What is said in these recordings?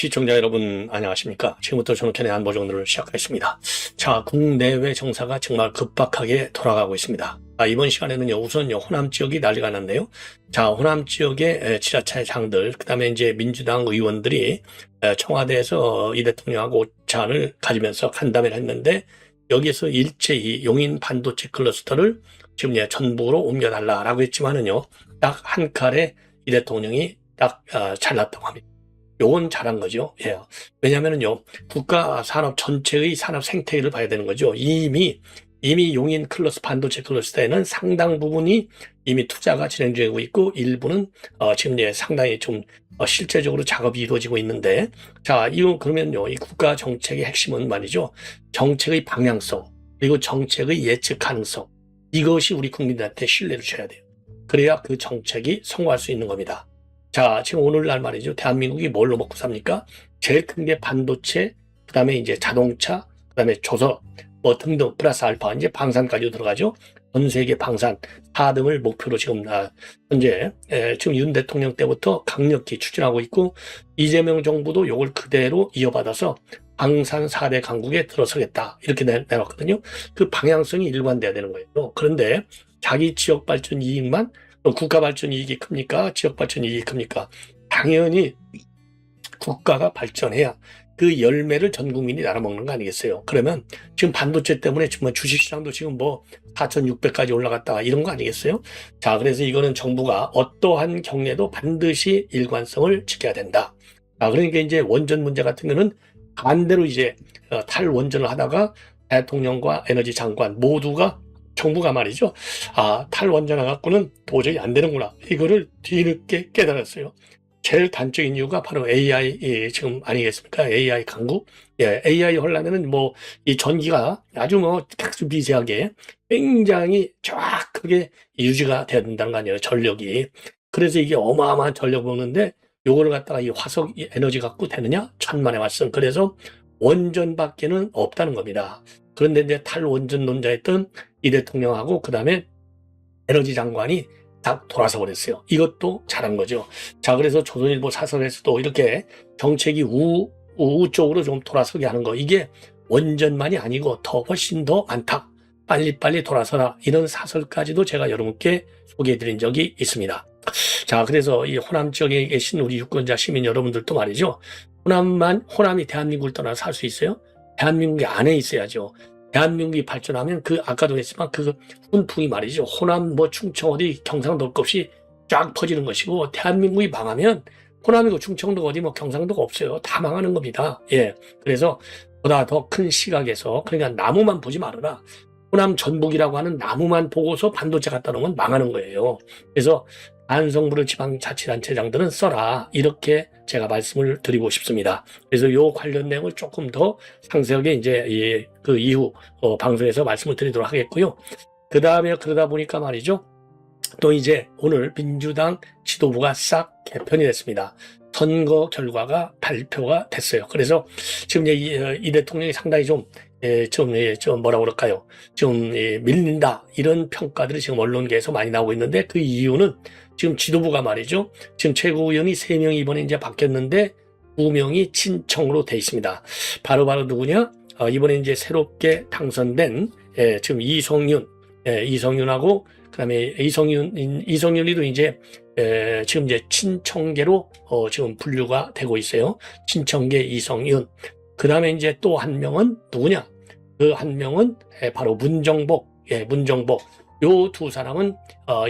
시청자 여러분 안녕하십니까. 지금부터 전국현의 안보정도를 시작하겠습니다. 자, 국내외 정사가 정말 급박하게 돌아가고 있습니다. 이번 시간에는요, 우선 호남 지역이 난리가 났네요. 자, 호남 지역의 지자체 장들, 그 다음에 이제 민주당 의원들이 청와대에서 이 대통령하고 오찬을 가지면서 간담회를 했는데, 여기에서 일제히 용인 반도체 클러스터를 지금 전북으로 옮겨달라라고 했지만은요, 딱 한 칼에 이 대통령이 딱 잘랐다고 합니다. 요건 잘한 거죠. 예. 왜냐면은요, 국가 산업 전체의 산업 생태계를 봐야 되는 거죠. 이미 용인 반도체 클러스터에는 상당 부분이 이미 투자가 진행되고 있고, 일부는 지금 상당히 좀 실제적으로 작업이 이루어지고 있는데, 자, 이거 그러면요, 이 국가 정책의 핵심은 말이죠. 정책의 방향성, 그리고 정책의 예측 가능성. 이것이 우리 국민들한테 신뢰를 줘야 돼요. 그래야 그 정책이 성공할 수 있는 겁니다. 자, 지금 오늘날 말이죠. 대한민국이 뭘로 먹고 삽니까? 제일 큰 게 반도체, 그 다음에 이제 자동차, 그 다음에 조선, 등등, 플러스 알파, 이제 방산까지 들어가죠. 전 세계 방산 4등을 목표로 지금, 현재, 지금 윤 대통령 때부터 강력히 추진하고 있고, 이재명 정부도 이걸 그대로 이어받아서 방산 4대 강국에 들어서겠다. 이렇게 내놨거든요. 그 방향성이 일관돼야 되는 거예요. 그런데 자기 지역 발전 이익만 국가 발전 이익이 큽니까? 지역 발전 이익이 큽니까? 당연히 국가가 발전해야 그 열매를 전 국민이 나눠먹는 거 아니겠어요? 그러면 지금 반도체 때문에 정말 주식시장도 지금 4,600까지 올라갔다 이런 거 아니겠어요? 자, 그래서 이거는 정부가 어떠한 경우에도 반드시 일관성을 지켜야 된다. 그러니까 이제 원전 문제 같은 거는 반대로 이제 탈원전을 하다가 대통령과 에너지 장관 모두가 정부가 말이죠. 탈원전을 갖고는 도저히 안 되는구나. 이거를 뒤늦게 깨달았어요. 제일 단적인 이유가 바로 AI 지금 아니겠습니까? AI 강국. 예, AI 하려면은 이 전기가 아주 미세하게 굉장히 정확하게 유지가 돼야 된다는 거 아니에요. 전력이. 그래서 이게 어마어마한 전력 먹는데 요거를 갖다가 이 화석 에너지 갖고 되느냐? 천만의 말씀. 그래서 원전밖에는 없다는 겁니다. 그런데 이제 탈원전론자였던 이 대통령하고 그 다음에 에너지 장관이 딱 돌아서 버렸어요. 이것도 잘한 거죠. 자, 그래서 조선일보 사설에서도 이렇게 정책이 우우 쪽으로 좀 돌아서게 하는 거. 이게 원전만이 아니고 훨씬 더 많다. 빨리빨리 돌아서라. 이런 사설까지도 제가 여러분께 소개해드린 적이 있습니다. 자, 그래서 이 호남 지역에 계신 우리 유권자 시민 여러분들도 말이죠. 호남이 대한민국을 떠나 살 수 있어요? 대한민국이 안에 있어야죠. 대한민국이 발전하면 아까도 했지만 그 훈풍이 말이죠. 호남, 충청 어디 경상도 없이 쫙 퍼지는 것이고, 대한민국이 망하면 호남이고 충청도 어디 경상도가 없어요. 다 망하는 겁니다. 예. 그래서 보다 더 큰 시각에서, 그러니까 나무만 보지 말아라. 호남 전북이라고 하는 나무만 보고서 반도체 갖다 놓으면 망하는 거예요. 그래서 안성부를 지방자치단체장들은 써라. 이렇게 제가 말씀을 드리고 싶습니다. 그래서 요 관련 내용을 조금 더 상세하게 이제 그 이후 방송에서 말씀을 드리도록 하겠고요. 그 다음에 그러다 보니까 말이죠. 또 이제 오늘 민주당 지도부가 싹 개편이 됐습니다. 선거 결과가 발표가 됐어요. 그래서 지금 이 대통령이 상당히 좀 뭐라고 그럴까요? 좀 밀린다. 이런 평가들이 지금 언론계에서 많이 나오고 있는데, 그 이유는 지금 지도부가 말이죠. 지금 최고위원이 3명이 이번에 이제 바뀌었는데 2명이 친청으로 돼 있습니다. 바로 누구냐? 이번에 이제 새롭게 당선된 지금 이성윤하고 그다음에 이성윤이도 이제 지금 이제 친청계로 지금 분류가 되고 있어요. 친청계 이성윤. 그 다음에 이제 또 한 명은 누구냐? 그 한 명은 바로 문정복. 문정복. 요 두 사람은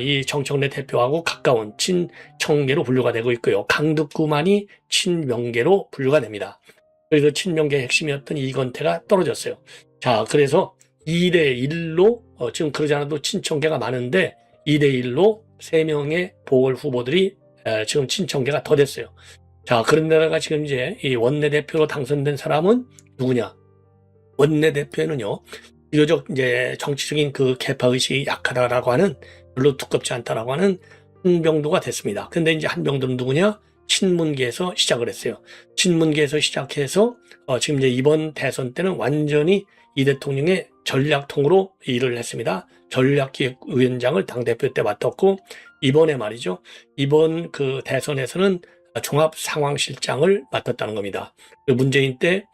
이 정청래 대표하고 가까운 친청계로 분류가 되고 있고요. 강득구만이 친명계로 분류가 됩니다. 그래서 친명계의 핵심이었던 이건태가 떨어졌어요. 자, 그래서 2대1로 지금 그러지 않아도 친청계가 많은데 2대1로 3명의 보궐 후보들이 지금 친청계가 더 됐어요. 자, 그런데다가 지금 이제 이 원내대표로 당선된 사람은 누구냐? 원내대표는요, 비교적 이제 정치적인 그 개파의식이 약하다라고 하는, 별로 두껍지 않다라고 하는 한병도가 됐습니다. 근데 이제 한병도는 누구냐? 친문계에서 시작을 했어요. 친문계에서 시작해서 지금 이제 이번 대선 때는 완전히 이 대통령의 전략통으로 일을 했습니다. 전략기획위원장을 당대표 때 맡았고, 이번에 말이죠. 이번 그 대선에서는 종합상황실장을 맡았다는 겁니다. 그 문재인 때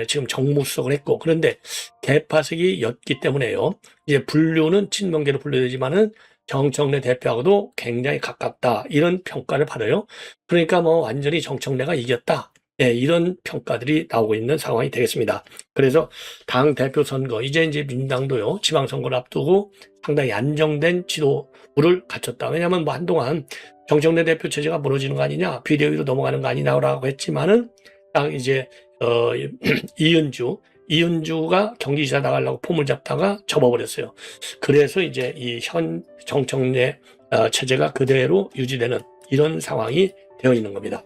지금 정무수석을 했고, 그런데 개파색이었기 때문에요. 이제 분류는 친명계로 분류되지만은 정청래 대표하고도 굉장히 가깝다, 이런 평가를 받아요. 그러니까 뭐 완전히 정청래가 이겼다, 이런 평가들이 나오고 있는 상황이 되겠습니다. 그래서 당 대표 선거, 이제 민주당도요, 지방선거를 앞두고 상당히 안정된 지도부를 갖췄다. 왜냐하면 뭐 한동안 정청래 대표 체제가 무너지는 거 아니냐, 비대위로 넘어가는 거 아니냐라고 했지만은 딱 이제 이은주가 경기지사 나가려고 폼을 잡다가 접어버렸어요. 그래서 이제 이 현 정청래 체제가 그대로 유지되는 이런 상황이 되어 있는 겁니다.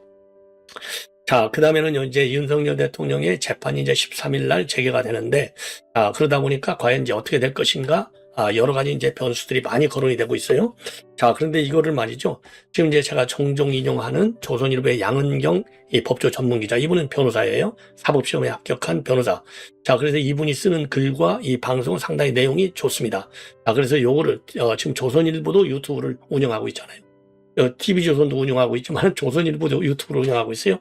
자, 그 다음에는 이제 윤석열 대통령의 재판이 이제 13일 날 재개가 되는데, 그러다 보니까 과연 이제 어떻게 될 것인가, 여러 가지 이제 변수들이 많이 거론이 되고 있어요. 자, 그런데 이거를 말이죠. 지금 이제 제가 종종 인용하는 조선일보의 양은경 이 법조 전문 기자, 이분은 변호사예요. 사법시험에 합격한 변호사. 자, 그래서 이분이 쓰는 글과 이 방송은 상당히 내용이 좋습니다. 자, 그래서 요거를 지금 조선일보도 유튜브를 운영하고 있잖아요. TV조선도 운영하고 있지만 조선일보도 유튜브를 운영하고 있어요.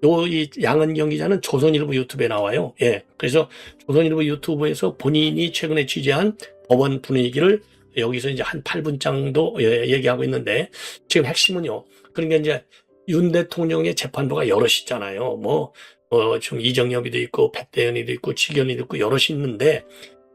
이 양은경 기자는 조선일보 유튜브에 나와요. 예. 그래서 조선일보 유튜브에서 본인이 최근에 취재한 법원 분위기를 여기서 이제 한 8분 정도 얘기하고 있는데, 지금 핵심은요. 그러니까 이제 윤 대통령의 재판부가 여럿이 있잖아요. 지금 이정엽이도 있고, 백대현이도 있고, 지견이도 있고, 여럿이 있는데,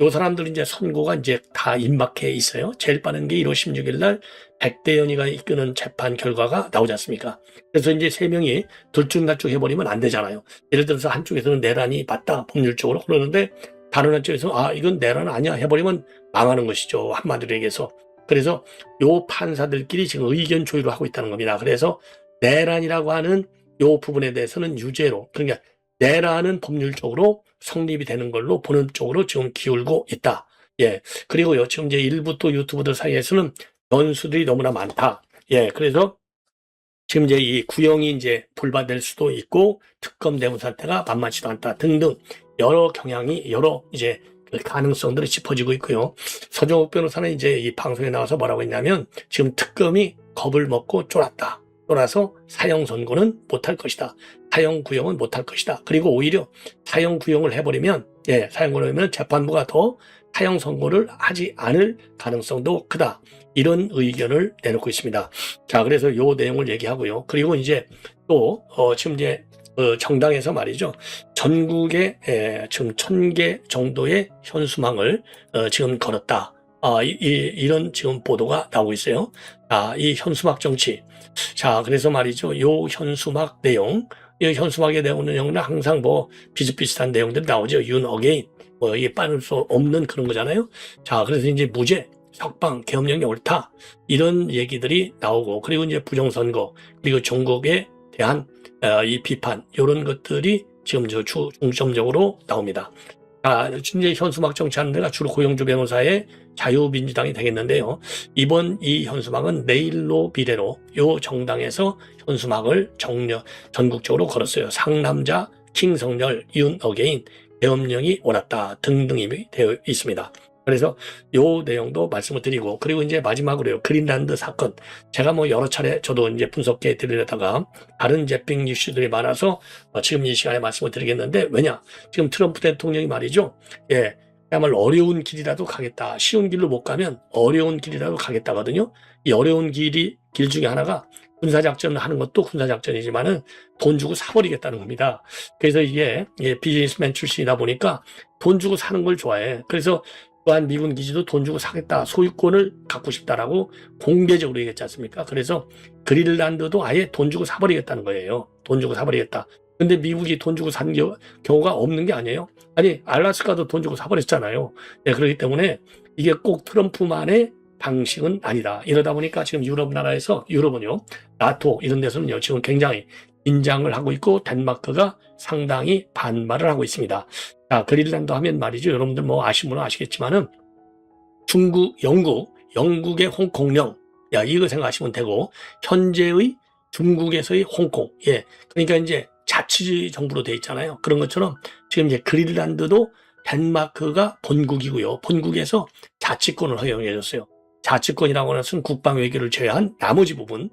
요 사람들 이제 선고가 이제 다 임박해 있어요. 제일 빠른 게 1월 16일 날 백대현이가 이끄는 재판 결과가 나오지 않습니까? 그래서 이제 세 명이 들쭉날쭉 해버리면 안 되잖아요. 예를 들어서 한쪽에서는 내란이 맞다, 법률적으로. 그러는데 다른 한쪽에서 이건 내란 아니야 해버리면 망하는 것이죠. 한마디로 얘기해서. 그래서 요 판사들끼리 지금 의견 조율을 하고 있다는 겁니다. 그래서 내란이라고 하는 요 부분에 대해서는 유죄로, 그러니까 내란은 법률적으로 성립이 되는 걸로 보는 쪽으로 지금 기울고 있다. 예. 그리고요, 지금 이제 일부 또 유튜브들 사이에서는 변수들이 너무나 많다. 예. 그래서 지금 이제 이 구형이 이제 불발될 수도 있고, 특검 대부 사태가 만만치도 않다 등등 여러 경향이, 여러 이제 가능성들이 짚어지고 있고요. 서정욱 변호사는 이제 이 방송에 나와서 뭐라고 했냐면, 지금 특검이 겁을 먹고 쫄아서 사형 선고는 못할 것이다. 사형 구형은 못할 것이다. 그리고 오히려 사형 구형을 해버리면, 사형 구형을 하면 재판부가 더 사형 선고를 하지 않을 가능성도 크다. 이런 의견을 내놓고 있습니다. 자, 그래서 요 내용을 얘기하고요. 그리고 이제 또 지금 이제 정당에서 말이죠. 전국에 지금 1000개 정도의 현수막을 지금 걸었다. 이런 지금 보도가 나오고 있어요. 이 현수막 정치. 자, 그래서 말이죠. 요 현수막 내용, 이 현수막에 나오는 내용은 항상 비슷비슷한 내용들이 나오죠. 윤 어게인, 이게 빠질 수 없는 그런 거잖아요. 자, 그래서 이제 무죄, 석방, 계엄령이 옳다, 이런 얘기들이 나오고, 그리고 이제 부정선거, 그리고 종국에 대한 이 비판, 이런 것들이 지금 중점적으로 나옵니다. 이제 현수막 정치하는 데가 주로 고영주 변호사의 자유민주당이 되겠는데요. 이번 이 현수막은 내일로 미래로 요 정당에서 현수막을 전국적으로 걸었어요. 상남자, 킹성열, 윤 어게인, 계엄령이 옳았다 등등이 되어 있습니다. 그래서 요 내용도 말씀을 드리고, 그리고 이제 마지막으로요, 그린란드 사건. 제가 여러 차례 저도 이제 분석해 드리려다가 다른 재빙 이슈들이 많아서 지금 이 시간에 말씀을 드리겠는데, 왜냐? 지금 트럼프 대통령이 말이죠. 그야말로 어려운 길이라도 가겠다. 쉬운 길로 못 가면 어려운 길이라도 가겠다거든요. 이 어려운 길 중에 하나가 군사작전을 하는 것도 군사작전이지만은 돈 주고 사버리겠다는 겁니다. 그래서 이게 비즈니스맨 출신이다 보니까 돈 주고 사는 걸 좋아해. 그래서 또한 미군 기지도 돈 주고 사겠다, 소유권을 갖고 싶다라고 공개적으로 얘기했지 않습니까? 그래서 그린란드도 아예 돈 주고 사버리겠다는 거예요. 돈 주고 사버리겠다. 근데 미국이 돈 주고 산 경우가 없는 게 아니에요. 아니, 알라스카도 돈 주고 사버렸잖아요. 그렇기 때문에 이게 꼭 트럼프만의 방식은 아니다. 이러다 보니까 지금 유럽 나라에서, 유럽은요, 나토 이런 데서는요, 지금 굉장히 긴장을 하고 있고, 덴마크가 상당히 반발을 하고 있습니다. 자, 그린란드 하면 말이죠. 여러분들 아시면 아시겠지만은 중국, 영국의 홍콩령, 이거 생각하시면 되고, 현재의 중국에서의 홍콩, 그러니까 이제 자치 정부로 돼 있잖아요. 그런 것처럼 지금 이제 그린란드도 덴마크가 본국이고요. 본국에서 자치권을 허용해 줬어요. 자치권이라고 하는 것은 국방 외교를 제외한 나머지 부분은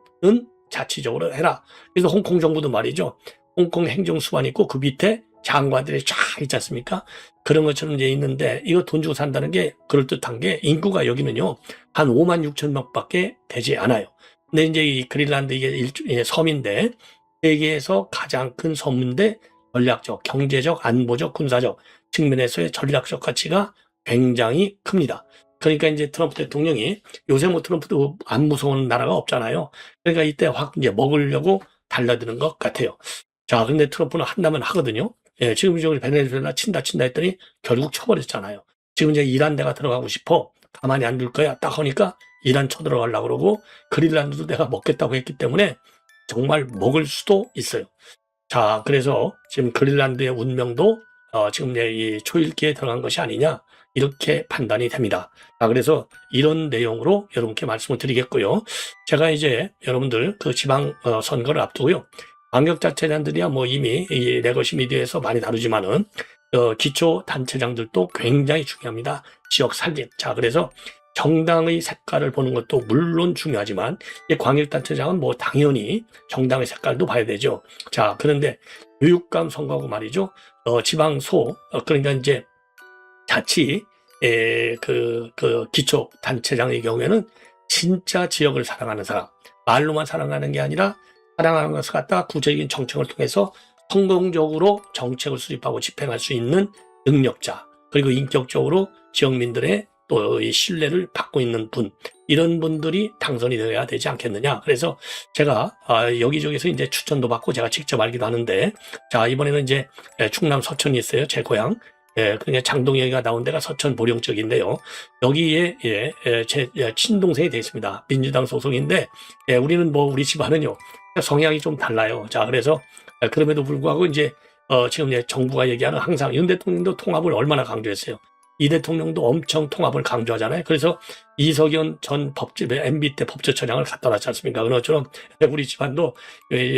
자치적으로 해라. 그래서 홍콩 정부도 말이죠. 홍콩 행정수반이 있고 그 밑에 장관들이 쫙 있지 않습니까? 그런 것처럼 이제 있는데 이거 돈 주고 산다는 게 그럴듯한 게 인구가 여기는요 한 5만 6천 명밖에 되지 않아요. 근데 이제 이 그린란드 이게 섬인데 세계에서 가장 큰 섬인데 전략적, 경제적, 안보적, 군사적 측면에서의 전략적 가치가 굉장히 큽니다. 그러니까 이제 트럼프 대통령이 요새 뭐 트럼프도 안 무서운 나라가 없잖아요. 그러니까 이때 확 이제 먹으려고 달라드는 것 같아요. 자, 근데 트럼프는 한다면 하거든요. 예, 지금 저기 베네수엘라 친다 했더니 결국 쳐버렸잖아요. 지금 이제 이란 내가 들어가고 싶어. 가만히 안 둘 거야. 딱 하니까 이란 쳐들어가려고 그러고 그린란드도 내가 먹겠다고 했기 때문에 정말 먹을 수도 있어요. 자, 그래서 지금 그린란드의 운명도 지금 이제 이 초읽기에 들어간 것이 아니냐 이렇게 판단이 됩니다. 자, 그래서 이런 내용으로 여러분께 말씀을 드리겠고요. 제가 이제 여러분들 그 지방 선거를 앞두고요. 광역자치단들이야 뭐 이미 이 레거시 미디어에서 많이 다루지만은 기초 단체장들도 굉장히 중요합니다. 지역 살림. 자, 그래서 정당의 색깔을 보는 것도 물론 중요하지만 이 광역단체장은 뭐 당연히 정당의 색깔도 봐야 되죠. 자, 그런데 교육감 선거하고 말이죠. 지방소 그러니까 이제 자치 그 기초 단체장의 경우에는 진짜 지역을 사랑하는 사람, 말로만 사랑하는 게 아니라 사랑하는 것을 갖다가 구체적인 정책을 통해서 성공적으로 정책을 수립하고 집행할 수 있는 능력자, 그리고 인격적으로 지역민들의 또 이 신뢰를 받고 있는 분, 이런 분들이 당선이 되어야 되지 않겠느냐. 그래서 제가 여기저기서 이제 추천도 받고 제가 직접 알기도 하는데, 자, 이번에는 이제 충남 서천이 있어요. 제 고향. 그러니까 장동혁이가 나온 데가 서천 보령 쪽인데요. 여기에 제 친동생이 되어 있습니다. 민주당 소속인데 우리는 뭐 우리 집안은요 성향이 좀 달라요. 자, 그래서 그럼에도 불구하고 이제 지금 이제 정부가 얘기하는 항상 윤 대통령도 통합을 얼마나 강조했어요. 이 대통령도 엄청 통합을 강조하잖아요. 그래서 이석연 전 MB 때 법제처장을 갖다 놨지 않습니까? 그런 것처럼 우리 집안도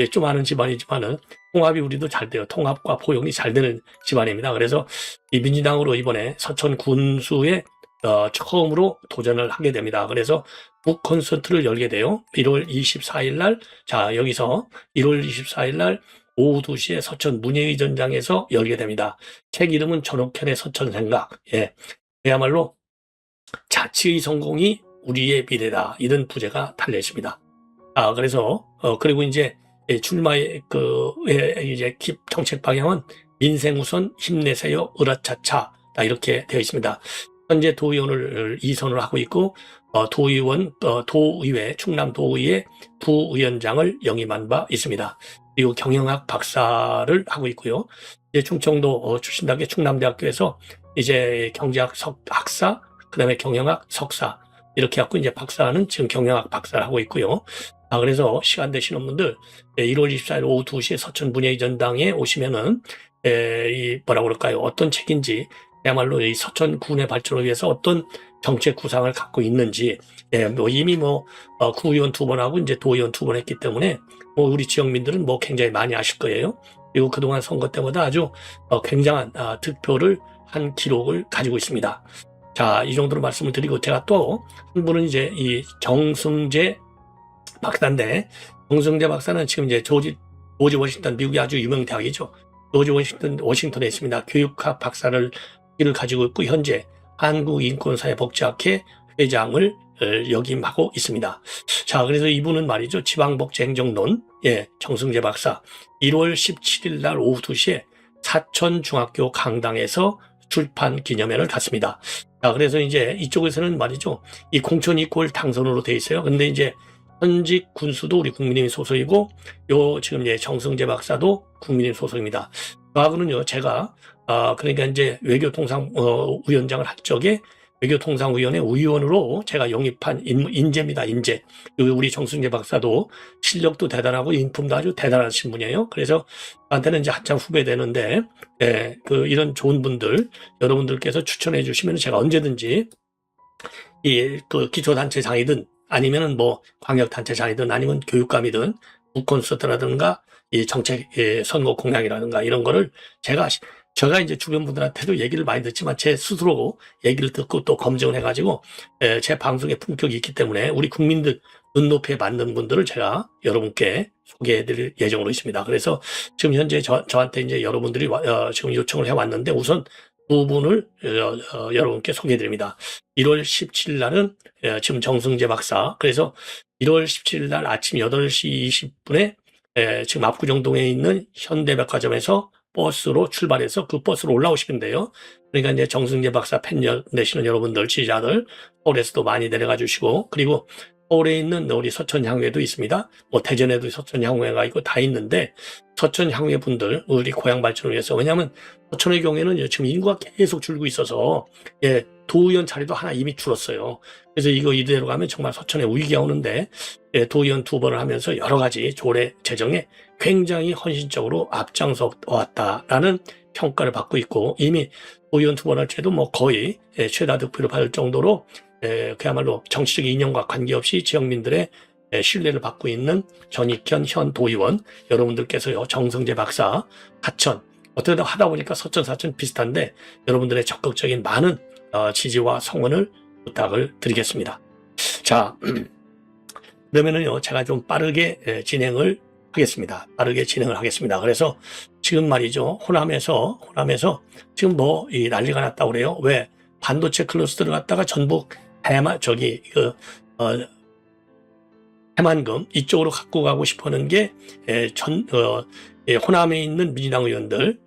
좀 아는 집안이지만은 통합이 우리도 잘 돼요. 통합과 포용이 잘 되는 집안입니다. 그래서 이 민주당으로 이번에 서천 군수에 처음으로 도전을 하게 됩니다. 그래서 북 콘서트를 열게 돼요. 1월 24일 날, 자, 여기서 1월 24일 날 오후 2시에 서천 문예의전장에서 열게 됩니다. 책 이름은 전옥현의 서천생각. 예, 그야말로 자치의 성공이 우리의 미래다. 이런 부제가 달려 있습니다. 그래서 그리고 이제 출마의 이제 정책 방향은 민생 우선 힘내세요 으라차차 이렇게 되어 있습니다. 현재 도의원을 2선을 하고 있고 도의회 충남 도의회 부위원장을 영임한 바 있습니다. 그리고 경영학 박사를 하고 있고요. 이제 충청도 출신답게 충남대학교에서 이제 경제학 학사, 그다음에 경영학 석사 이렇게 하고 이제 박사는 지금 경영학 박사를 하고 있고요. 그래서 시간 되시는 분들 1월 24일 오후 2시에 서천 문예의전당에 오시면은 이 뭐라고 그럴까요? 어떤 책인지 그야말로 이 서천군의 발전을 위해서 어떤 정책 구상을 갖고 있는지 뭐 이미 구의원 2번 하고 이제 도의원 2번 했기 때문에 우리 지역민들은 굉장히 많이 아실 거예요. 그리고 그동안 선거 때보다 아주 굉장한 득표를 한 기록을 가지고 있습니다. 자, 이 정도로 말씀을 드리고 제가 또 한 분은 이제 이 정승재 박사인데 정승재 박사는 지금 이제 조지 워싱턴 미국의 아주 유명 대학이죠. 조지 워싱턴에 있습니다. 교육학 박사를 가지고 있고 현재 한국인권사회복지학회 회장을 역임하고 있습니다. 자, 그래서 이분은 말이죠. 지방복지행정론 정승재 박사 1월 17일 날 오후 2시에 사천중학교 강당에서 출판 기념회를 갖습니다. 자, 그래서 이제 이쪽에서는 말이죠. 이 공천 이꼴 당선으로 돼 있어요. 근데 이제 현직 군수도 우리 국민의힘 소속이고 지금 이제 정승재 박사도 국민의힘 소속입니다. 저하고는요, 제가 그러니까 이제 외교통상위원장을 할 적에 외교통상위원회 위원으로 제가 영입한 인재입니다. 인재. 우리 정승재 박사도 실력도 대단하고 인품도 아주 대단하신 분이에요. 그래서 저한테는 이제 한참 후배되는데 이런 좋은 분들 여러분들께서 추천해 주시면 제가 언제든지 기초단체장이든 아니면은 광역단체장이든 아니면 교육감이든 북콘서트라든가 이 정책 선거 공약이라든가 이런 거를 제가 이제 주변 분들한테도 얘기를 많이 듣지만 제 스스로 얘기를 듣고 또 검증을 해가지고 제 방송의 품격이 있기 때문에 우리 국민들 눈높이에 맞는 분들을 제가 여러분께 소개해드릴 예정으로 있습니다. 그래서 지금 현재 저한테 이제 여러분들이 지금 요청을 해왔는데 우선 두 분을 여러분께 소개해드립니다. 1월 17일 날은 지금 정승재 박사, 그래서 1월 17일 날 아침 8시 20분에 지금 압구정동에 있는 현대백화점에서 버스로 출발해서 그 버스로 올라오시면 돼요. 그러니까 이제 정승재 박사 팬 되시는 여러분들, 지지자들 서울에서도 많이 내려가 주시고, 그리고 서울에 있는 우리 서천향후회도 있습니다. 뭐 대전에도 서천향후회가 있고 다 있는데 서천향후회 분들 우리 고향 발전을 위해서, 왜냐하면 서천의 경우에는 지금 인구가 계속 줄고 있어서 도의원 자리도 하나 이미 줄었어요. 그래서 이거 이대로 가면 정말 서천에 위기가 오는데 도의원 2번을 하면서 여러 가지 조례 제정에 굉장히 헌신적으로 앞장서 왔다라는 평가를 받고 있고, 이미 도의원 2번 할 때도 뭐 거의 최다 득표를 받을 정도로 그야말로 정치적 이념과 관계없이 지역민들의 신뢰를 받고 있는 전익현 현 도의원 여러분들께서요, 정승재 박사 하천 어떻게 하다 보니까 서천 사천 비슷한데 여러분들의 적극적인 많은 지지와 성원을 부탁을 드리겠습니다. 자, 그러면은요 제가 좀 빠르게 진행을 하겠습니다. 그래서 지금 말이죠, 호남에서 지금 뭐 이 난리가 났다고 그래요. 왜 반도체 클러스터를 갖다가 전북 해만금 이쪽으로 갖고 가고 싶어하는 게 호남에 있는 민주당 의원들,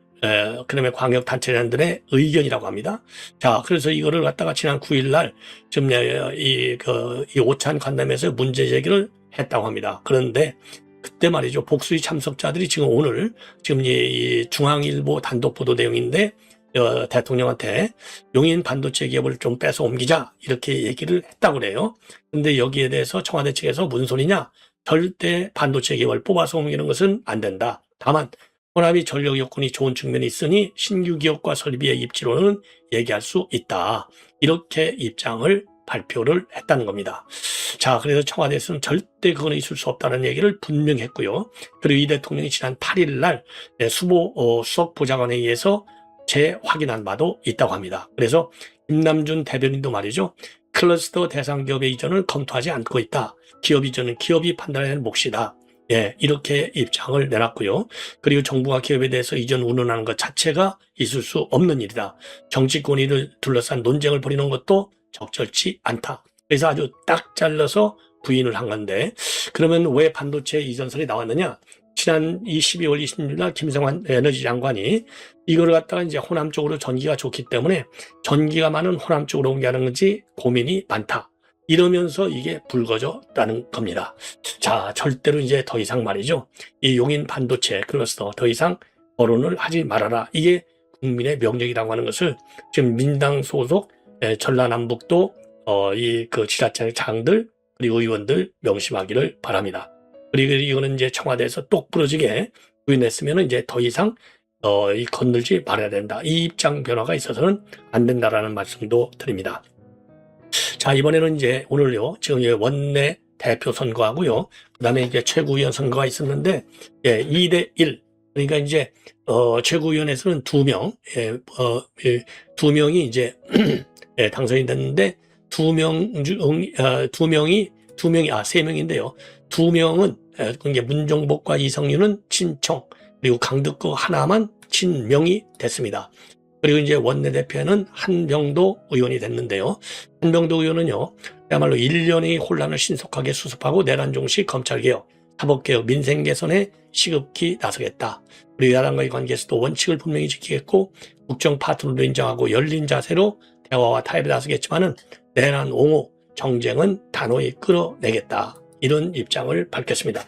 그다음에 광역단체장들의 의견이라고 합니다. 자, 그래서 이거를 갖다가 지난 9일 날 지금 이 오찬 관람에서 문제 제기를 했다고 합니다. 그런데 그때 말이죠, 복수의 참석자들이 지금 오늘 지금 이 중앙일보 단독 보도 내용인데 대통령한테 용인 반도체 기업을 좀 뺏어 옮기자 이렇게 얘기를 했다고 그래요. 근데 여기에 대해서 청와대 측에서 무슨 소리냐, 절대 반도체 기업을 뽑아서 옮기는 것은 안 된다. 다만 호남이 전력 여건이 좋은 측면이 있으니 신규 기업과 설비의 입지로는 얘기할 수 있다. 이렇게 입장을 발표를 했다는 겁니다. 자, 그래서 청와대에서는 절대 그거는 있을 수 없다는 얘기를 분명히 했고요. 그리고 이 대통령이 지난 8일 날 수석 보좌관에 의해서 재확인한 바도 있다고 합니다. 그래서 김남준 대변인도 말이죠, 클러스터 대상 기업의 이전을 검토하지 않고 있다. 기업 이전은 기업이 판단해야 할 몫이다. 이렇게 입장을 내놨고요. 그리고 정부가 기업에 대해서 이전 운운하는 것 자체가 있을 수 없는 일이다. 정치권위를 둘러싼 논쟁을 벌이는 것도 적절치 않다. 그래서 아주 딱 잘라서 부인을 한 건데, 그러면 왜 반도체 이전설이 나왔느냐? 지난 12월 26일 날 김성환 에너지 장관이 이거를 갖다가 이제 호남 쪽으로 전기가 좋기 때문에 전기가 많은 호남 쪽으로 옮겨가는 건지 고민이 많다. 이러면서 이게 불거졌다는 겁니다. 자, 절대로 이제 더 이상 말이죠, 이 용인 반도체 클러스터 더 이상 거론을 하지 말아라. 이게 국민의 명령이라고 하는 것을 지금 민당 소속 전라남북도 그 지자체장들 그리고 의원들 명심하기를 바랍니다. 그리고 이거는 이제 청와대에서 똑부러지게 부인했으면 이제 더 이상 이 건들지 말아야 된다. 이 입장 변화가 있어서는 안 된다라는 말씀도 드립니다. 자, 이번에는 이제 오늘요, 지금 원내 대표 선거하고요, 그 다음에 이제 최고위원 선거가 있었는데, 2대1. 그러니까 이제, 최고위원에서는 2명, 2명이 이제, 당선이 됐는데, 3명인데요. 2명은, 그게 문종복과 이성윤은 친청, 그리고 강덕구 하나만 친명이 됐습니다. 그리고 이제 원내대표는 한병도 의원이 됐는데요. 한병도 의원은요, 그야말로 1년의 혼란을 신속하게 수습하고 내란 종식 검찰개혁, 사법개혁, 민생개선에 시급히 나서겠다. 그리고 야당과의 관계에서도 원칙을 분명히 지키겠고 국정 파트너도 인정하고 열린 자세로 대화와 타협에 나서겠지만은 내란 옹호, 정쟁은 단호히 끌어내겠다. 이런 입장을 밝혔습니다.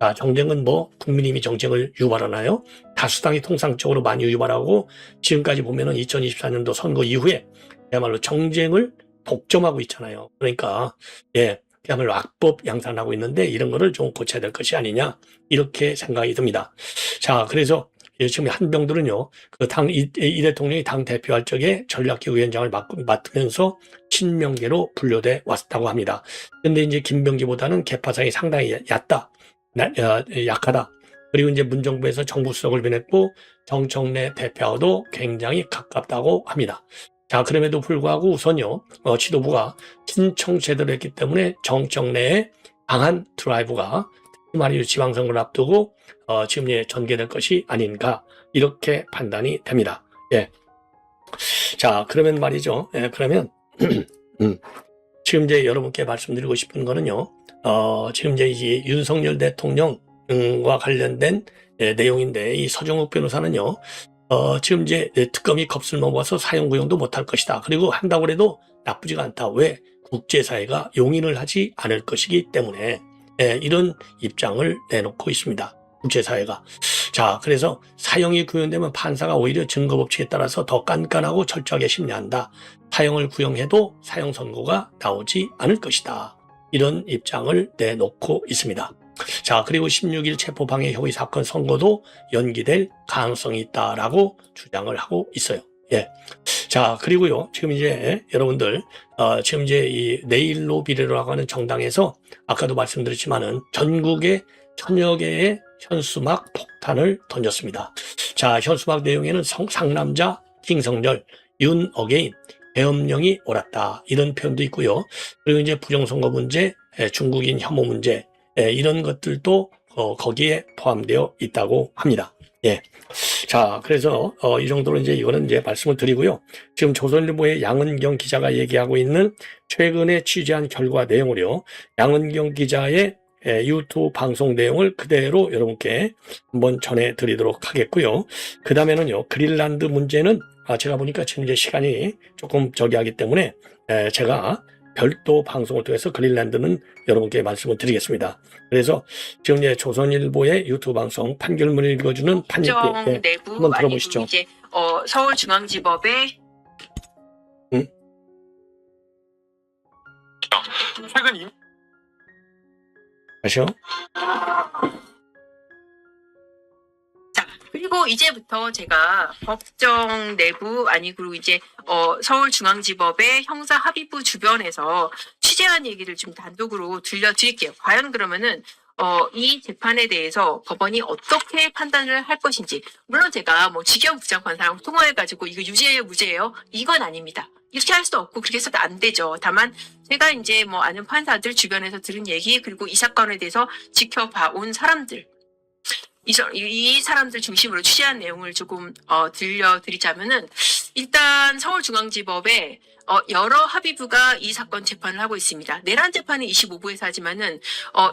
자, 정쟁은 뭐 국민의힘이 정쟁을 유발하나요? 다수당이 통상적으로 많이 유발하고 지금까지 보면은 2024년도 선거 이후에 그야말로 정쟁을 독점하고 있잖아요. 그러니까 그야말로 악법 양산하고 있는데 이런 거를 좀 고쳐야 될 것이 아니냐, 이렇게 생각이 듭니다. 자, 그래서 지금 한병들은요, 이 대통령이 당 대표할 적에 전략기획위원장을 맡으면서 친명계로 분류돼 왔다고 합니다. 근데 이제 김병기보다는 계파상이 상당히 약하다. 그리고 이제 문정부에서 정부 수석을 보냈고 정청래 대표와도 굉장히 가깝다고 합니다. 자, 그럼에도 불구하고 우선요, 지도부가 친청 제대로 했기 때문에 정청래의 강한 드라이브가 특히 말이죠. 지방선거를 앞두고 지금 전개될 것이 아닌가 이렇게 판단이 됩니다. 예. 자, 그러면 말이죠. 예, 그러면 지금 여러분께 말씀드리고 싶은 거는요. 지금 이 윤석열 대통령과 관련된 내용인데 이 서정욱 변호사는요. 지금 특검이 겁을 먹어서 사형 구형도 못할 것이다. 그리고 한다고 해도 나쁘지가 않다. 왜? 국제사회가 용인을 하지 않을 것이기 때문에 이런 입장을 내놓고 있습니다. 국제사회가. 자, 그래서 사형이 구형되면 판사가 오히려 증거법칙에 따라서 더 깐깐하고 철저하게 심리한다. 사형을 구형해도 사형 선고가 나오지 않을 것이다. 이런 입장을 내놓고 있습니다. 자, 그리고 16일 체포방해 혐의 사건 선고도 연기될 가능성이 있다라고 주장을 하고 있어요. 예. 자, 그리고요, 지금 여러분들, 지금 이 내일로 비례라고 하는 정당에서 아까도 말씀드렸지만은 전국에 1000여 개의 현수막 폭탄을 던졌습니다. 자, 현수막 내용에는 상남자, 김성렬, 윤 어게인, 계엄령이 옳았다. 이런 표현도 있고요. 그리고 부정선거 문제, 중국인 혐오 문제, 이런 것들도 거기에 포함되어 있다고 합니다. 예. 자, 그래서 이 정도로 이거는 말씀을 드리고요. 지금 조선일보의 양은경 기자가 얘기하고 있는 최근에 취재한 결과 내용으로요. 양은경 기자의 유튜브 방송 내용을 그대로 여러분께 한번 전해드리도록 하겠고요. 그 다음에는요, 그린란드 문제는 제가 보니까 지금 시간이 조금 하기 때문에 제가 별도 방송을 통해서 그린란드는 여러분께 말씀을 드리겠습니다. 그래서 지금 조선일보의 유튜브 방송 판결문을 읽어주는 판일기 내부 한번 들어보시죠. 이제 서울중앙지법의 최근 아시오? 자, 그리고 이제부터 제가 법정 내부 그리고 서울중앙지법의 형사합의부 주변에서 취재한 얘기를 좀 단독으로 들려드릴게요. 과연 그러면은 이 재판에 대해서 법원이 어떻게 판단을 할 것인지. 물론 제가 지기현 부장판사랑 통화해가지고 이거 유죄예요, 무죄예요? 이건 아닙니다. 이렇게 할 수도 없고 그렇게 해서도 안 되죠. 다만 제가 아는 판사들 주변에서 들은 얘기, 그리고 이 사건에 대해서 지켜봐온 사람들, 이 사람들 중심으로 취재한 내용을 조금 들려드리자면은, 일단 서울중앙지법에 여러 합의부가 이 사건 재판을 하고 있습니다. 내란 재판은 25부에서 하지만은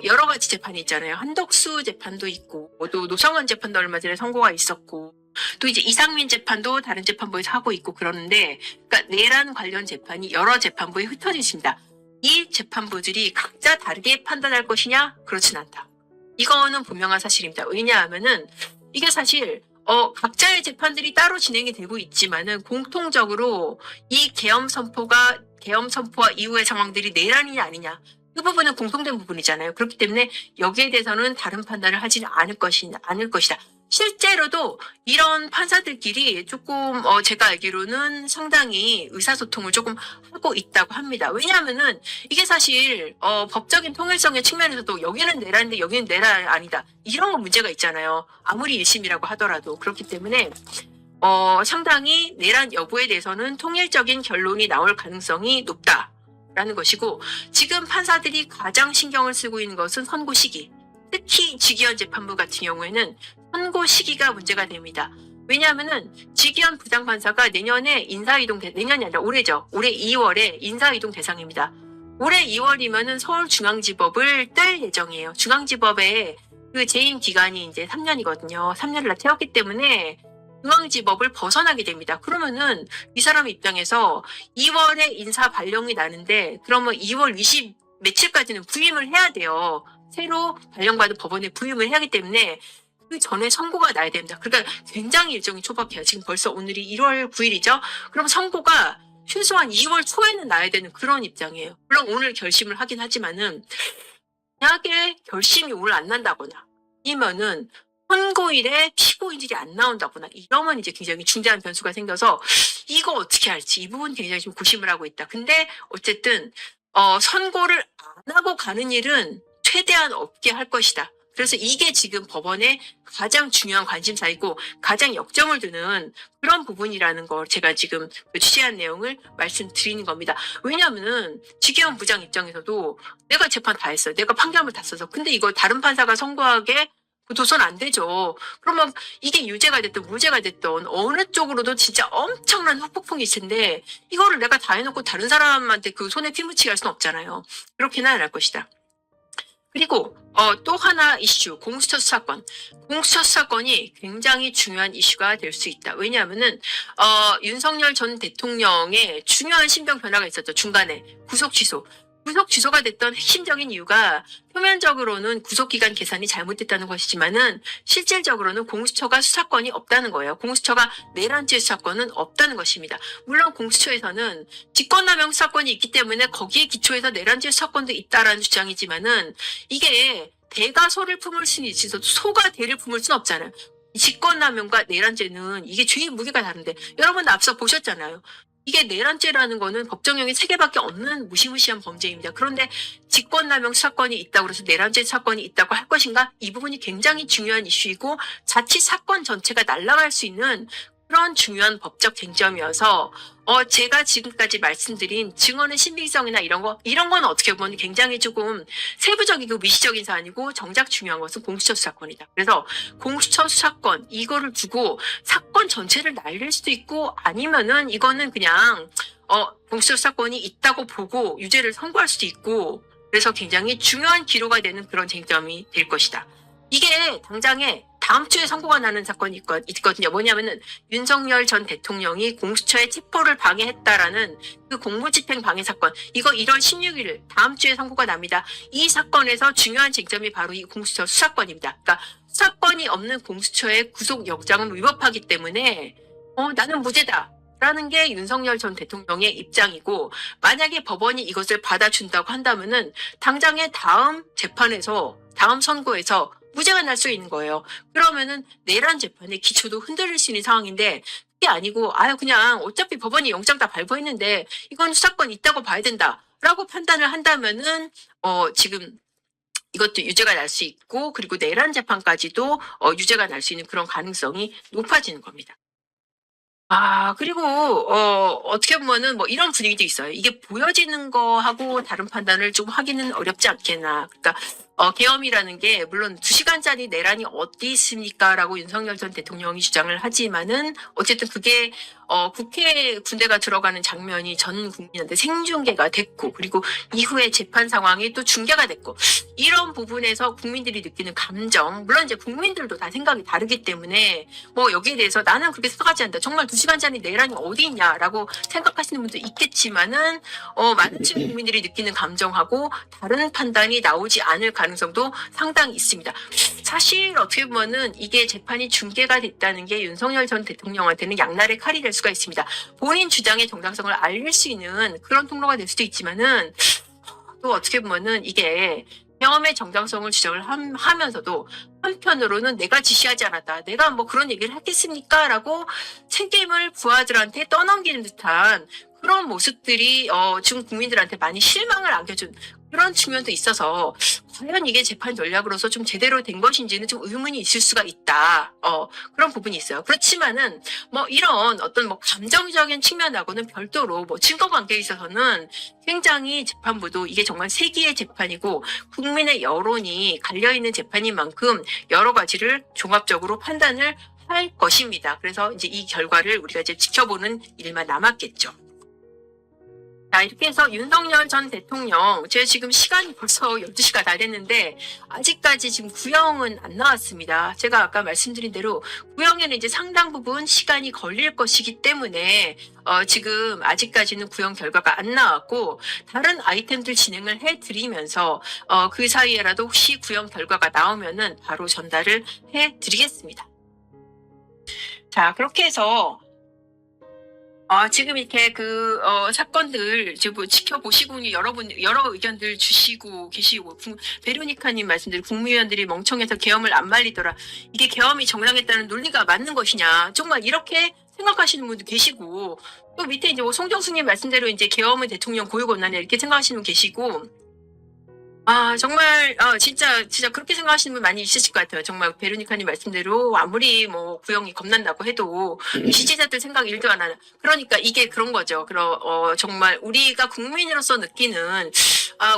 여러 가지 재판이 있잖아요. 한덕수 재판도 있고, 또 노성원 재판도 얼마 전에 선고가 있었고, 또 이상민 재판도 다른 재판부에서 하고 있고 그러는데, 그러니까 내란 관련 재판이 여러 재판부에 흩어져 있습니다. 이 재판부들이 각자 다르게 판단할 것이냐? 그렇진 않다. 이거는 분명한 사실입니다. 왜냐하면은 이게 사실 각자의 재판들이 따로 진행이 되고 있지만은 공통적으로 이 계엄 선포와 이후의 상황들이 내란이냐 아니냐, 그 부분은 공통된 부분이잖아요. 그렇기 때문에 여기에 대해서는 다른 판단을 하지는 않을 것이다. 실제로도 이런 판사들끼리 조금 제가 알기로는 상당히 의사소통을 조금 하고 있다고 합니다. 왜냐하면은 이게 사실 법적인 통일성의 측면에서도 여기는 내란인데 여기는 내란 아니다, 이런 거 문제가 있잖아요. 아무리 1심이라고 하더라도. 그렇기 때문에 상당히 내란 여부에 대해서는 통일적인 결론이 나올 가능성이 높다라는 것이고, 지금 판사들이 가장 신경을 쓰고 있는 것은 선고 시기. 특히 지기현 재판부 같은 경우에는 선고 시기가 문제가 됩니다. 왜냐하면은 지기현 부장판사가 내년이 아니라 올해죠. 올해 2월에 인사이동 대상입니다. 올해 2월이면은 서울중앙지법을 뗄 예정이에요. 중앙지법의 그 재임 기간이 3년이거든요. 3년을 채웠기 때문에 중앙지법을 벗어나게 됩니다. 그러면은 이 사람 입장에서 2월에 인사 발령이 나는데, 그러면 2월 20 며칠까지는 부임을 해야 돼요. 새로 발령받은 법원에 부임을 해야 하기 때문에 그 전에 선고가 나야 됩니다. 그러니까 굉장히 일정이 초박해요. 지금 벌써 오늘이 1월 9일이죠. 그럼 선고가 최소한 2월 초에는 나야 되는 그런 입장이에요. 물론 오늘 결심을 하긴 하지만은, 만약에 결심이 오늘 안 난다거나 아니면은 선고일에 피고인들이 안 나온다거나 이러면 굉장히 중대한 변수가 생겨서 이거 어떻게 할지, 이 부분 굉장히 좀 고심을 하고 있다. 근데 어쨌든 선고를 안 하고 가는 일은 최대한 없게 할 것이다. 그래서 이게 지금 법원의 가장 중요한 관심사이고 가장 역점을 두는 그런 부분이라는 걸 제가 지금 그 취재한 내용을 말씀드리는 겁니다. 왜냐하면은 지기현 부장 입장에서도 내가 재판 다 했어요. 내가 판결문 다 써서. 근데 이거 다른 판사가 선고하게 도선 안 되죠. 그러면 이게 유죄가 됐든 무죄가 됐든 어느 쪽으로도 진짜 엄청난 후폭풍이 있을 텐데 이거를 내가 다 해놓고 다른 사람한테 그 손에 피 묻히게 할 수는 없잖아요. 그렇게는 안 할 것이다. 그리고 또 하나 이슈, 공수처 수사권. 공수처 수사권이 굉장히 중요한 이슈가 될 수 있다. 왜냐하면은 윤석열 전 대통령의 중요한 신병 변화가 있었죠. 중간에 구속 취소. 구속 취소가 됐던 핵심적인 이유가 표면적으로는 구속기간 계산이 잘못됐다는 것이지만은 실질적으로는 공수처가 수사권이 없다는 거예요. 공수처가 내란죄 수사권은 없다는 것입니다. 물론 공수처에서는 직권남용 수사권이 있기 때문에 거기에 기초해서 내란죄 수사권도 있다라는 주장이지만은 이게 대가 소를 품을 수는 있어도 소가 대를 품을 수는 없잖아요. 직권남용과 내란죄는 이게 죄의 무게가 다른데 여러분 앞서 보셨잖아요. 이게 내란죄라는 거는 법정형이 3개밖에 없는 무시무시한 범죄입니다. 그런데 직권남용 사건이 있다고 해서 내란죄 사건이 있다고 할 것인가? 이 부분이 굉장히 중요한 이슈이고 자칫 사건 전체가 날아갈 수 있는 그런 중요한 법적 쟁점이어서 제가 지금까지 말씀드린 증언의 신빙성이나 이런 건 어떻게 보면 굉장히 조금 세부적이고 미시적인 사안이고 정작 중요한 것은 공수처 수사권이다. 그래서 공수처 수사권 이거를 두고 사건 전체를 날릴 수도 있고 아니면은 이거는 그냥 공수처 수사권이 있다고 보고 유죄를 선고할 수도 있고 그래서 굉장히 중요한 기로가 되는 그런 쟁점이 될 것이다. 이게 당장에 다음 주에 선고가 나는 사건이 있거든요. 뭐냐면은 윤석열 전 대통령이 공수처의 체포를 방해했다라는 그 공무집행 방해 사건. 이거 1월 16일 다음 주에 선고가 납니다. 이 사건에서 중요한 쟁점이 바로 이 공수처 수사권입니다. 그러니까 수사권이 없는 공수처의 구속영장을 위법하기 때문에 나는 무죄다. 라는 게 윤석열 전 대통령의 입장이고 만약에 법원이 이것을 받아준다고 한다면은 당장의 다음 재판에서 다음 선고에서 무죄가 날 수 있는 거예요. 그러면은 내란 재판의 기초도 흔들릴 수 있는 상황인데 그게 아니고 그냥 어차피 법원이 영장 다 발부했는데 이건 수사권 있다고 봐야 된다라고 판단을 한다면은 지금 이것도 유죄가 날 수 있고 그리고 내란 재판까지도 유죄가 날 수 있는 그런 가능성이 높아지는 겁니다. 그리고, 어떻게 보면은 뭐 이런 분위기도 있어요. 이게 보여지는 거하고 다른 판단을 좀 하기는 어렵지 않겠나. 그러니까, 계엄이라는 게 물론 2시간짜리 내란이 어디 있습니까? 라고 윤석열 전 대통령이 주장을 하지만은 어쨌든 그게, 국회에 군대가 들어가는 장면이 전 국민한테 생중계가 됐고 그리고 이후에 재판 상황이 또 중계가 됐고 이런 부분에서 국민들이 느끼는 감정 물론 이제 국민들도 다 생각이 다르기 때문에 뭐 여기에 대해서 나는 그렇게 생각하지 않는다. 정말 2시간짜리 내란이 어디 있냐라고 생각하시는 분도 있겠지만은 많은 국민들이 느끼는 감정하고 다른 판단이 나오지 않을 가능성도 상당히 있습니다. 사실 어떻게 보면은 이게 재판이 중계가 됐다는 게 윤석열 전 대통령한테는 양날의 칼이 될 수가 있습니다. 본인 주장의 정당성을 알릴 수 있는 그런 통로가 될 수도 있지만은 또 어떻게 보면은 이게 계엄의 정당성을 주장을 하면서도 한편으로는 내가 지시하지 않았다. 내가 뭐 그런 얘기를 했겠습니까? 라고 책임을 부하들한테 떠넘기는 듯한 그런 모습들이 지금 국민들한테 많이 실망을 안겨준 그런 측면도 있어서 과연 이게 재판 전략으로서 좀 제대로 된 것인지는 좀 의문이 있을 수가 있다. 그런 부분이 있어요. 그렇지만은 뭐 이런 어떤 뭐 감정적인 측면하고는 별도로 뭐 증거 관계에 있어서는 굉장히 재판부도 이게 정말 세기의 재판이고 국민의 여론이 갈려있는 재판인 만큼 여러 가지를 종합적으로 판단을 할 것입니다. 그래서 이제 이 결과를 우리가 이제 지켜보는 일만 남았겠죠. 자, 이렇게 해서 윤석열 전 대통령, 제가 지금 시간이 벌써 12시가 다 됐는데, 아직까지 지금 구형은 안 나왔습니다. 제가 아까 말씀드린 대로, 구형에는 이제 상당 부분 시간이 걸릴 것이기 때문에, 지금 아직까지는 구형 결과가 안 나왔고, 다른 아이템들 진행을 해드리면서, 그 사이에라도 혹시 구형 결과가 나오면은 바로 전달을 해드리겠습니다. 자, 그렇게 해서, 지금 이렇게 사건들 지금 지켜보시고 여러 의견들 주시고 계시고, 베로니카님 말씀대로 국무위원들이 멍청해서 계엄을 안 말리더라. 이게 계엄이 정당했다는 논리가 맞는 것이냐. 정말 이렇게 생각하시는 분도 계시고, 또 밑에 이제 송정수님 말씀대로 이제 계엄은 대통령 고유 권한이야. 이렇게 생각하시는 분 계시고, 정말, 진짜 그렇게 생각하시는 분 많이 있으실 것 같아요. 정말 베로니카님 말씀대로 아무리 뭐 구형이 겁난다고 해도 지지자들 생각 일도 안 하는. 그러니까 이게 그런 거죠. 정말 우리가 국민으로서 느끼는,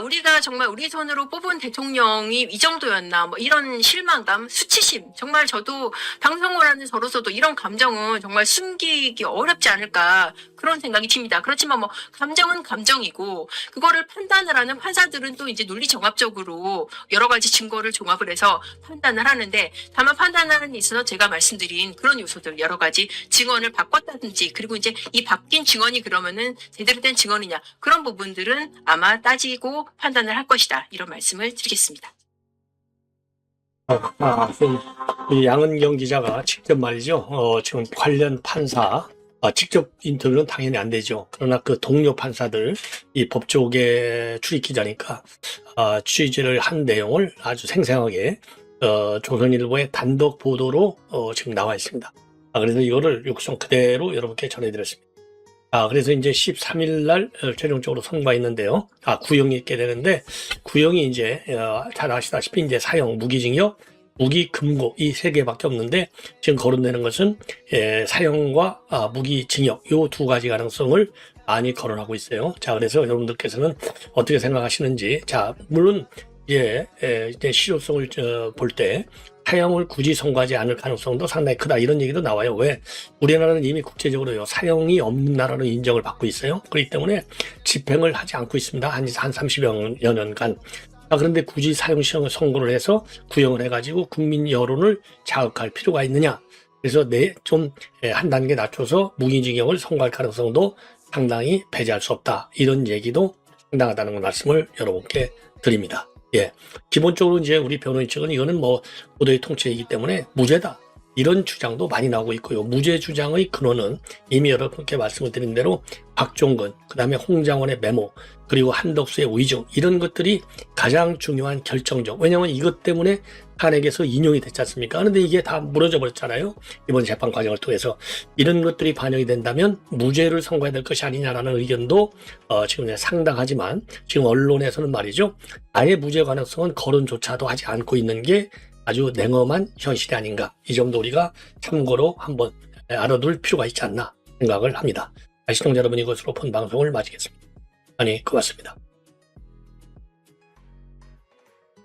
우리가 정말 우리 손으로 뽑은 대통령이 이 정도였나, 뭐 이런 실망감, 수치심. 정말 저도 방송을 하는 저로서도 이런 감정은 정말 숨기기 어렵지 않을까. 그런 생각이 듭니다. 그렇지만 뭐, 감정은 감정이고, 그거를 판단을 하는 판사들은 또 이제 논리정합적으로 여러 가지 증거를 종합을 해서 판단을 하는데, 다만 판단하는 데 있어서 제가 말씀드린 그런 요소들, 여러 가지 증언을 바꿨다든지, 그리고 이제 이 바뀐 증언이 그러면은 제대로 된 증언이냐, 그런 부분들은 아마 따지고 판단을 할 것이다. 이런 말씀을 드리겠습니다. 이 양은경 기자가 직접 말이죠. 지금 관련 판사, 직접 인터뷰는 당연히 안 되죠. 그러나 그 동료 판사들, 이 법조계 출입 기자니까, 취재를 한 내용을 아주 생생하게, 조선일보의 단독 보도로, 지금 나와 있습니다. 그래서 이거를 육성 그대로 여러분께 전해드렸습니다. 그래서 이제 13일 날 최종적으로 선고가 있는데요. 구형이 있게 되는데, 구형이 이제, 잘 아시다시피 이제 사형, 무기징역, 무기금고 이 세 개밖에 없는데, 지금 거론되는 것은 사형과 무기징역 요 두 가지 가능성을 많이 거론하고 있어요. 자, 그래서 여러분들께서는 어떻게 생각하시는지. 자, 물론 이제 실효성을 볼 때 사형을 굳이 선고하지 않을 가능성도 상당히 크다, 이런 얘기도 나와요. 왜? 우리나라는 이미 국제적으로요, 사형이 없는 나라로 인정을 받고 있어요. 그렇기 때문에 집행을 하지 않고 있습니다. 한 30여 년간. 그런데 굳이 사형시형을 선고를 해서 구형을 해가지고 국민 여론을 자극할 필요가 있느냐. 그래서 좀 한 단계 낮춰서 무기징역을 선고할 가능성도 상당히 배제할 수 없다, 이런 얘기도 상당하다는 말씀을 여러분께 드립니다. 기본적으로 이제 우리 변호인 측은 이거는 뭐 고도의 통치이기 때문에 무죄다, 이런 주장도 많이 나오고 있고요. 무죄 주장의 근원은 이미 여러분께 말씀을 드린 대로 박종근, 그 다음에 홍장원의 메모, 그리고 한덕수의 위증, 이런 것들이 가장 중요한 결정적. 왜냐하면 이것 때문에 탄핵에서 인용이 됐지 않습니까? 그런데 이게 다 무너져 버렸잖아요. 이번 재판 과정을 통해서. 이런 것들이 반영이 된다면 무죄를 선고해야 될 것이 아니냐라는 의견도 지금 상당하지만, 지금 언론에서는 말이죠, 아예 무죄 가능성은 거론조차도 하지 않고 있는 게 아주 냉엄한 현실이 아닌가. 이 점도 우리가 참고로 한번 알아둘 필요가 있지 않나 생각을 합니다. 시청자 여러분, 이것으로 본 방송을 마치겠습니다. 고맙습니다.